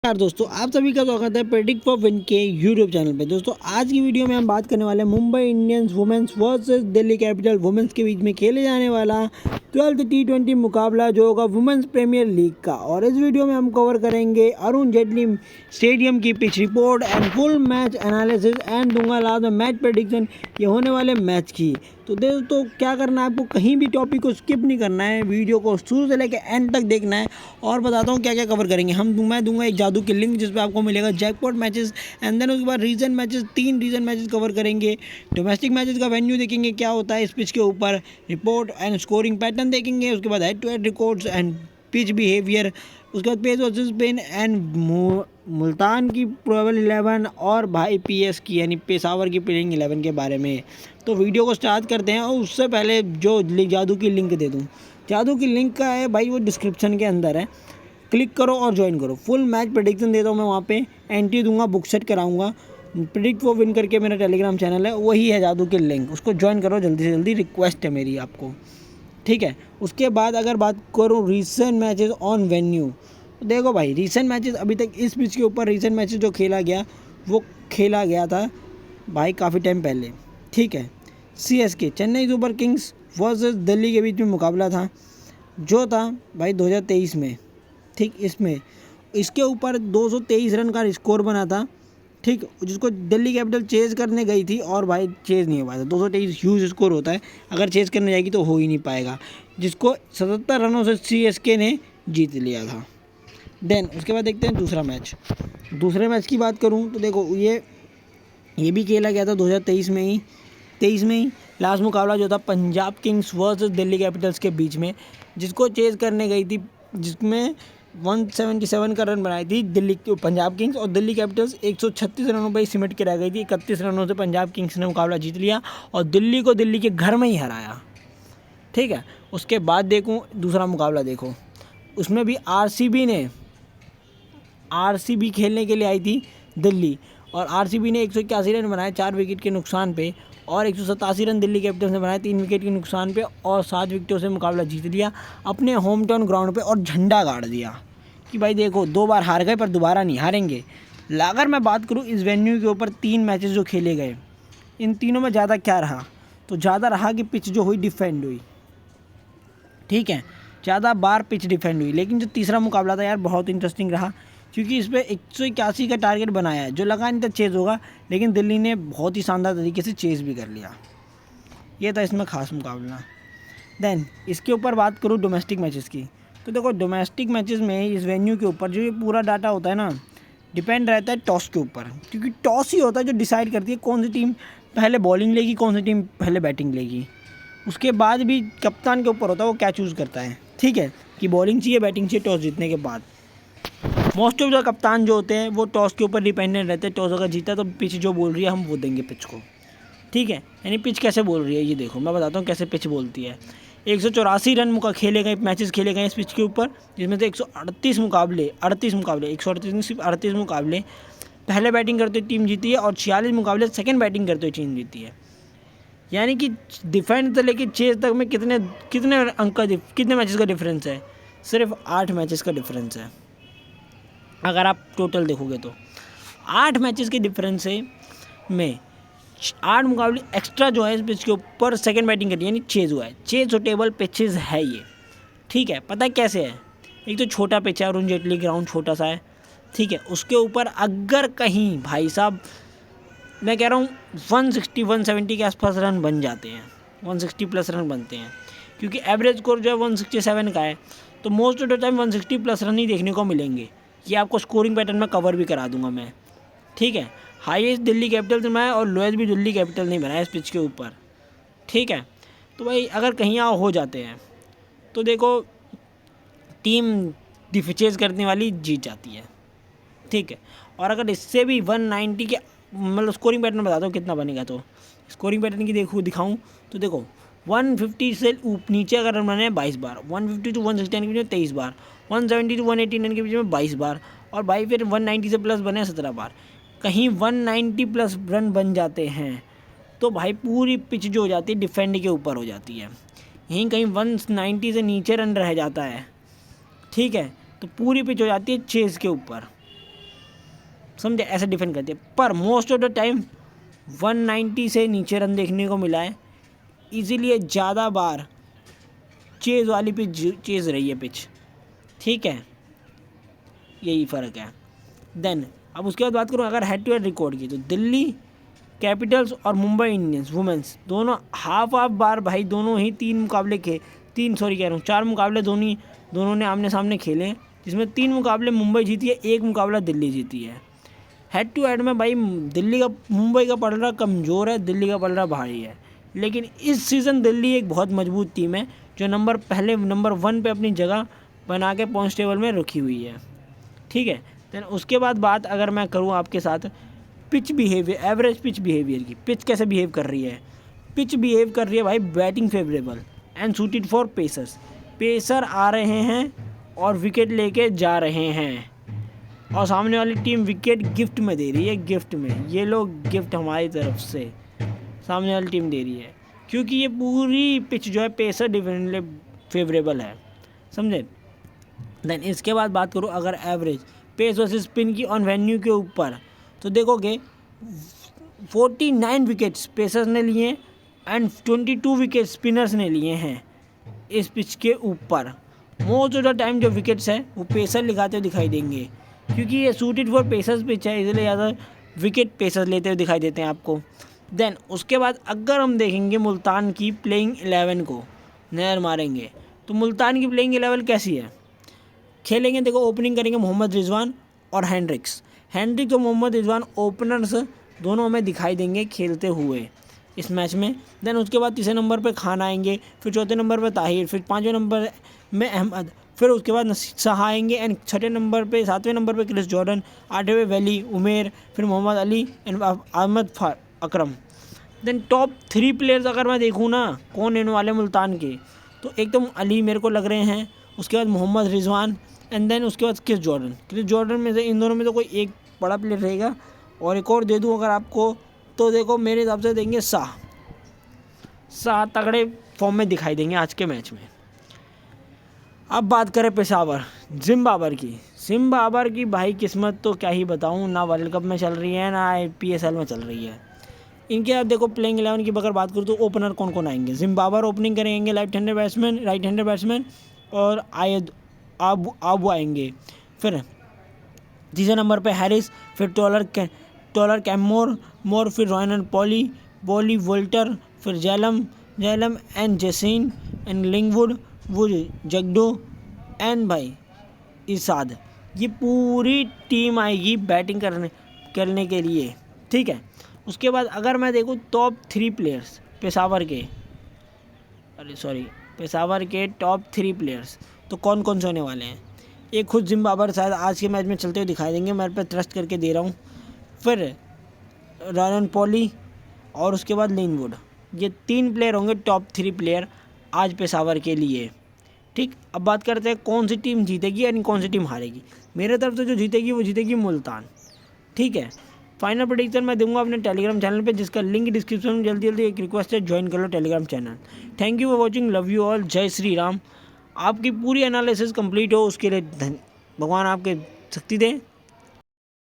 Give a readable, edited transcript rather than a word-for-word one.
यार दोस्तों, आप सभी का स्वागत है प्रेडिक्ट फॉर विन के यूट्यूब चैनल पे। दोस्तों आज की वीडियो में हम बात करने वाले हैं Mumbai Indians women's versus Delhi capital women's के बीच में खेले जाने वाला 12th T20 मुकाबला जो होगा वुमेन्स प्रीमियर लीग का। और इस वीडियो में हम कवर करेंगे अरुण जेटली स्टेडियम की pitch report and full match analysis and दूंगा लास्ट में मैच प्रेडिक्शन ये होने वाले मैच की। तो दोस्तों क्या करना है, आपको कहीं भी टॉपिक को स्किप नहीं करना है, वीडियो को शुरू से लेकर एंड तक देखना है। और बताता हूँ क्या क्या कवर करेंगे मैं दूंगा एक जादू की लिंक जिस पे आपको मिलेगा जैकपॉट मैचेस एंड देन उसके बाद region matches, 3 region matches cover करेंगे। डोमेस्टिक मैचेस का वेन्यू देखेंगे क्या होता है इस पिच के ऊपर, रिपोर्ट एंड स्कोरिंग पैटर्न देखेंगे। उसके बाद head to head records and pitch behaviour, उसके बाद pace versus spin and Multan की प्रोबेबल 11 और भाई पीएस की यानी पेशावर की प्लेइंग 11 के बारे में। तो वीडियो को स्टार्ट करते हैं और उससे पहले जो जादू की लिंक दे दूँ, जादू की लिंक का है भाई वो डिस्क्रिप्शन के अंदर है, क्लिक करो और ज्वाइन करो। फुल मैच प्रेडिक्शन देता हूँ मैं वहाँ पे, एंट्री दूंगा, बुक सेट कराऊंगा। प्रेडिक्ट फॉर विन करके मेरा टेलीग्राम चैनल है, वही है जादू की लिंक, उसको ज्वाइन करो जल्दी से जल्दी, रिक्वेस्ट है मेरी आपको, ठीक है। उसके बाद अगर बात करूँ रीसेंट मैचेस ऑन वेन्यू, तो देखो भाई रीसेंट मैचेस अभी तक इस पिच के ऊपर रीसेंट मैचेस जो खेला गया वो खेला गया था भाई काफ़ी टाइम पहले, ठीक है। CSK Chennai super Kings versus Delhi के बीच में मुकाबला था जो था भाई 2023 में, ठीक। इसके ऊपर 223 रन का स्कोर बना था, ठीक, जिसको दिल्ली कैपिटल चेज़ करने गई थी और भाई चेज़ नहीं हो पाया था। 223 ह्यूज स्कोर होता है, अगर चेज़ करने जाएगी तो हो ही नहीं पाएगा, जिसको 77 रनों से CSK ने जीत लिया था। देन उसके बाद देखते हैं दूसरे मैच की बात करूं तो देखो ये भी खेला गया था 2023 में ही, 23 में ही। लास्ट मुकाबला जो था Punjab Kings versus Delhi Capitals के बीच में, जिसको चेज़ करने गई थी, जिसमें 177 का रन बनाई थी पंजाब किंग्स, और दिल्ली कैपिटल्स 136 रनों पर ही सिमट के रह गई थी। 31 रनों से पंजाब किंग्स ने मुकाबला जीत लिया और दिल्ली को दिल्ली के घर में ही हराया, ठीक है। उसके बाद देखूं दूसरा मुकाबला, देखो उसमें भी आरसीबी खेलने के लिए आई थी दिल्ली, और आरसीबी ने 181 रन बनाए 4 विकेट के नुकसान पे, और 187 रन दिल्ली कैपिटल्स ने बनाए 3 विकेट के नुकसान पे, और 7 विकेटों से मुकाबला जीत लिया अपने होम टाउन ग्राउंड पे, और झंडा गाड़ दिया कि भाई देखो 2 बार हार गए पर दोबारा नहीं हारेंगे। अगर मैं बात करूँ इस वेन्यू के ऊपर 3 मैचेस जो खेले गए, इन तीनों में ज़्यादा क्या रहा, तो ज़्यादा रहा कि पिच जो हुई डिफेंड हुई, ठीक है, ज़्यादा बार पिच डिफेंड हुई। लेकिन जो तीसरा मुकाबला था यार बहुत इंटरेस्टिंग रहा, क्योंकि इस पर 181 का टारगेट बनाया है जो लगा नहीं था चेज़ होगा, लेकिन दिल्ली ने बहुत ही शानदार तरीके से चेज़ भी कर लिया। ये था इसमें ख़ास मुकाबला। देन इसके ऊपर बात करूँ डोमेस्टिक मैचेस की, तो देखो डोमेस्टिक मैचेस में इस वेन्यू के ऊपर जो ये पूरा डाटा होता है ना, डिपेंड रहता है टॉस के ऊपर, क्योंकि टॉस ही होता है जो डिसाइड करती है कौन सी टीम पहले बॉलिंग लेगी, कौन सी टीम पहले बैटिंग लेगी। उसके बाद भी कप्तान के ऊपर होता है वो क्या चूज़ करता है, ठीक है, कि बॉलिंग चाहिए बैटिंग चाहिए टॉस जीतने के बाद। मोस्ट ऑफ द कप्तान जो होते हैं वो टॉस के ऊपर डिपेंडेंट रहते हैं, टॉस अगर जीता तो पिच जो बोल रही है हम वो देंगे पिच को, ठीक है। यानी पिच कैसे बोल रही है ये देखो, मैं बताता हूँ कैसे पिच बोलती है। 184 रन खेले गए, मैचेस खेले गए इस पिच के ऊपर, जिसमें से 138 मुकाबले 138 नहीं सिर्फ 38 मुकाबले पहले बैटिंग करते हुए टीम जीती है, और 46 मुकाबले सेकेंड बैटिंग करते हुए टीम जीती है। यानी कि डिफेंड से लेके चेज तक में कितने कितने मैचेस का डिफरेंस है, सिर्फ 8 मैचेस का डिफरेंस है। अगर आप टोटल देखोगे तो 8 मैचेस के डिफरेंस से में 8 मुकाबले एक्स्ट्रा जो है इस पिच के ऊपर सेकंड बैटिंग करी, यानी चेज हुआ है। चेज सुटेबल पिचेस है ये, ठीक है। पता है कैसे है, एक तो छोटा पिच है, अरुण जेटली ग्राउंड छोटा सा है, ठीक है। उसके ऊपर अगर कहीं भाई साहब मैं कह रहा हूँ 160-170 के आसपास रन बन जाते हैं, 160 प्लस रन बनते हैं, क्योंकि एवरेज स्कोर जो है 167 का है, तो most of the time 160 plus run ही देखने को मिलेंगे। ये आपको स्कोरिंग पैटर्न में कवर भी करा दूंगा मैं, ठीक है। हाईएस्ट दिल्ली कैपिटल्स में और लोएस्ट भी दिल्ली कैपिटल नहीं बनाया इस पिच के ऊपर, ठीक है। तो भाई अगर कहीं यहाँ हो जाते हैं तो देखो टीम डिफेचेज करने वाली जीत जाती है, ठीक है। और अगर इससे भी 190 के मतलब स्कोरिंग पैटर्न बताता हूँ कितना बनेगा, तो स्कोरिंग पैटर्न की दिखाऊँ तो देखो 150 से नीचे अगर रन बने 22 बार, 150 to 160 के बीच में 23 बार, 170 to 180 रन के बीच में 22 बार, और भाई फिर 190 से प्लस बने 17 बार। कहीं 190 प्लस रन बन जाते हैं तो भाई पूरी पिच जो हो जाती है डिफेंड के ऊपर हो जाती है। यहीं कहीं 190 से नीचे रन रह जाता है, ठीक है, तो पूरी पिच हो जाती है चेज़ के ऊपर, समझे, ऐसे डिफेंड करती है। पर मोस्ट ऑफ द टाइम 190 से नीचे रन देखने को मिला है। इसीलिए ज़्यादा बार चेज़ वाली पिच चेज़ रही है पिच, ठीक है, यही फ़र्क है। देन अब उसके बाद बात करूँ अगर हेड टू हेड रिकॉर्ड की, तो दिल्ली कैपिटल्स और मुंबई इंडियंस वुमेंस दोनों हाफ बार भाई, दोनों ही 4 मुकाबले दोनों ने आमने सामने खेले हैं, जिसमें 3 मुकाबले मुंबई जीती है, 1 मुकाबला दिल्ली जीती है। हेड टू हेड में भाई मुंबई का पलड़ा कमज़ोर है, दिल्ली का पलड़ा भारी है। लेकिन इस सीज़न दिल्ली एक बहुत मजबूत टीम है जो नंबर 1 पे अपनी जगह बना के पॉइंट्स टेबल में रखी हुई है, ठीक है। देन उसके बाद बात अगर मैं करूँ आपके साथ pitch behaviour, average pitch behaviour की, पिच कैसे बिहेव कर रही है। पिच बिहेव कर रही है भाई batting favourable and suited for pacers. Pacer आ रहे हैं और विकेट लेके जा रहे हैं, और सामने वाली टीम विकेट गिफ्ट में दे रही है, गिफ्ट में, ये लोग गिफ्ट हमारी तरफ से सामने वाली टीम दे रही है, क्योंकि ये पूरी पिच जो है पेसर डिफेंडली फेवरेबल है, समझे। देन इसके बाद बात करूँ अगर एवरेज पेस वर्सेस स्पिन की ऑन वेन्यू के ऊपर, तो देखोगे 49 विकेट्स पेसर्स ने लिए एंड 22 विकेट स्पिनर्स ने लिए हैं इस पिच के ऊपर। मोस्ट ऑफ द टाइम जो विकेट्स है वो पेसर लिखाते हुए दिखाई देंगे, क्योंकि ये सूटेड फॉर पेसर्स पिच है, इसलिए ज़्यादा विकेट पेसर्स लेते हुए दिखाई देते हैं आपको। देन उसके बाद अगर हम देखेंगे मुल्तान की प्लेइंग 11 को, नज़र मारेंगे तो मुल्तान की प्लेइंग 11 कैसी है। खेलेंगे, देखो ओपनिंग करेंगे मोहम्मद रिजवान और हैंड्रिक्स और मोहम्मद रिजवान ओपनर्स दोनों हमें दिखाई देंगे खेलते हुए इस मैच में। देन उसके बाद तीसरे नंबर पे खान आएंगे, फिर चौथे नंबर पे ताहिर, फिर 5वें नंबर में अहमद, फिर उसके बाद नसीर शाह आएंगे एंड 7वें नंबर पे क्रिस जॉर्डन, 8वें वैली उमेर, फिर Mohammad Ali and Ahmed Akram. Then top 3 players अगर मैं देखूँ ना कौन इन वाले मुल्तान के, तो एक तो अली मेरे को लग रहे हैं, उसके बाद मोहम्मद रिजवान एंड देन उसके बाद क्रिस जॉर्डन में से इन दोनों में तो कोई एक बड़ा प्लेयर रहेगा। और एक और दे दूं अगर आपको, तो देखो मेरे हिसाब से देंगे शाह तगड़े फॉर्म में दिखाई देंगे आज के मैच में। अब बात करें पेशावर जिम्बाबर की भाई किस्मत तो क्या ही बताऊं, ना वर्ल्ड कप में चल रही है ना PSL में चल रही है इनके। अब देखो प्लेइंग 11 की अगर बात करूँ तो ओपनर कौन कौन आएंगे। जिम्बाबर ओपनिंग करेंगे, राइट हैंडेड बैट्समैन और आबू आएंगे। फिर तीसरे नंबर पे हैरिस, फिर टॉलर कैमोर, फिर रॉयनल पॉली वोल्टर, फिर जैलम एंड जेसिन एंड लिंगवुड जगडो एंड भाई इसाद। ये पूरी टीम आएगी बैटिंग करने के लिए, ठीक है। उसके बाद अगर मैं देखूँ टॉप 3 प्लेयर्स पेशावर के टॉप 3 प्लेयर्स, तो कौन कौन से होने वाले हैं। एक खुद जिम्बाबर शायद आज के मैच में चलते हुए दिखाई देंगे, मैं पे ट्रस्ट करके दे रहा हूँ। फिर रॉयनल पॉली और उसके बाद लिंगवुड, ये 3 प्लेयर होंगे टॉप 3 प्लेयर आज पेशावर के लिए, ठीक। अब बात करते हैं कौन सी टीम जीतेगी यानी कौन सी टीम हारेगी। मेरे तरफ से जो जीतेगी वो जीतेगी मुल्तान, ठीक है। फाइनल प्रेडिक्शन मैं दूंगा अपने टेलीग्राम चैनल पे, जिसका लिंक डिस्क्रिप्शन में जल्दी एक रिक्वेस्ट है, ज्वाइन कर लो Telegram channel. Thank you for watching, love you all, जय श्री राम। आपकी पूरी एनालिसिस कंप्लीट हो उसके लिए भगवान आपके शक्ति दें।